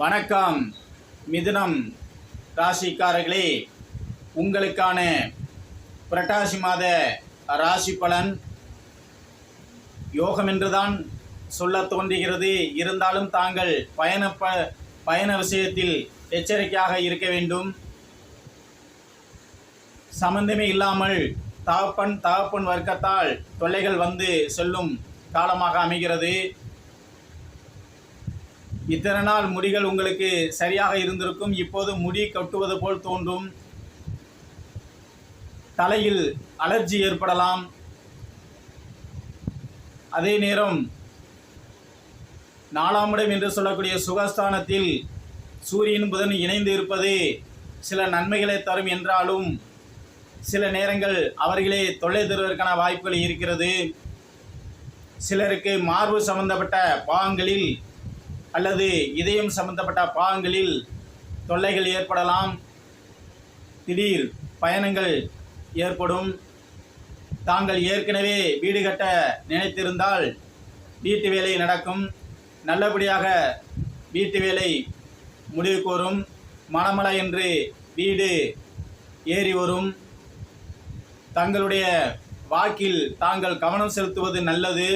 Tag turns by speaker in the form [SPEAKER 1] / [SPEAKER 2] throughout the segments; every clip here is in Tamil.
[SPEAKER 1] வணக்கம் மிதுனம் ராசிக்காரர்களே, உங்களுக்கான புரட்டாசி மாத ராசி பலன் யோகம் என்றுதான் சொல்ல தோன்றுகிறது. இருந்தாலும் தாங்கள் பயண விஷயத்தில் எச்சரிக்கையாக இருக்க வேண்டும். சம்பந்தமே இல்லாமல் தகப்பன் வர்க்கத்தால் தொல்லைகள் வந்து செல்லும் காலமாக அமைகிறது. இத்தனை நாள் முடிகள் உங்களுக்கு சரியாக இருந்திருக்கும். இப்போது முடி கட்டுவது போல் தோன்றும். தலையில் அலர்ஜி ஏற்படலாம். அதே நேரம் 4ஆம் இடம் என்று சொல்லக்கூடிய சுகஸ்தானத்தில் சூரியன் புதன் இணைந்து இருப்பது சில நன்மைகளை தரும் என்றாலும் சில நேரங்கள் அவர்களே தொல்லை தருவதற்கான வாய்ப்புகள் இருக்கிறது. சிலருக்கு மார்பு சம்பந்தப்பட்ட பாகங்களில் அல்லது இதயம் சம்பந்தப்பட்ட பாகங்களில் தொல்லைகள் ஏற்படலாம். திடீர் பயணங்கள் ஏற்படும். தாங்கள் ஏற்கனவே வீடு கட்ட நினைத்திருந்தால் வீட்டு வேலை நடக்கும். நல்லபடியாக வீட்டு வேலை முடிவுக்கு வரும். மணமள என்று வீடு ஏறி வரும். தங்களுடைய வாக்கில் தாங்கள் கவனம் செலுத்துவது நல்லது.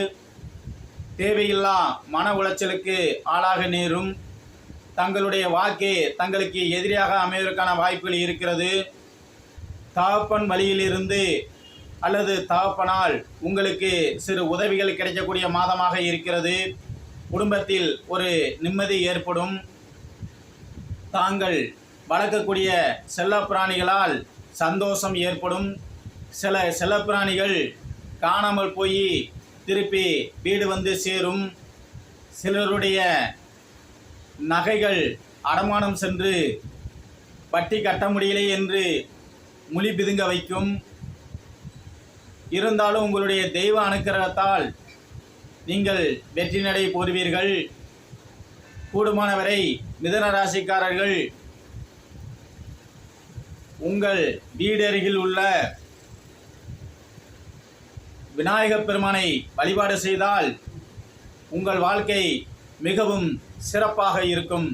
[SPEAKER 1] தேவையில்லா மன உளைச்சலுக்கு ஆளாக நேரும். தங்களுடைய வாக்கே தங்களுக்கு எதிரியாக அமைவதற்கான வாய்ப்புகள் இருக்கிறது. தகப்பன் வழியிலிருந்து அல்லது தகப்பனால் உங்களுக்கு சிறு உதவிகள் கிடைக்கக்கூடிய மாதமாக இருக்கிறது. குடும்பத்தில் ஒரு நிம்மதி ஏற்படும். தாங்கள் வளர்க்கக்கூடிய செல்லப்பிராணிகளால் சந்தோஷம் ஏற்படும். சில செல்லப்பிராணிகள் காணாமல் போய் திருப்பி வீடு வந்து சேரும். சிலருடைய நகைகள் அடமானம் சென்று வட்டி கட்ட முடியலை என்று முழி பிதுங்க வைக்கும். இருந்தாலும் உங்களுடைய தெய்வ அனுக்கிரகத்தால் நீங்கள் வெற்றி நடை போடுவீர்கள். கூடுமானவரை மிதுன ராசிக்காரர்கள் உங்கள் வீடு அருகில் உள்ள விநாயகப் பெருமானை வழிபாடு செய்தால் உங்கள் வாழ்க்கை மிகவும் சிறப்பாக இருக்கும்.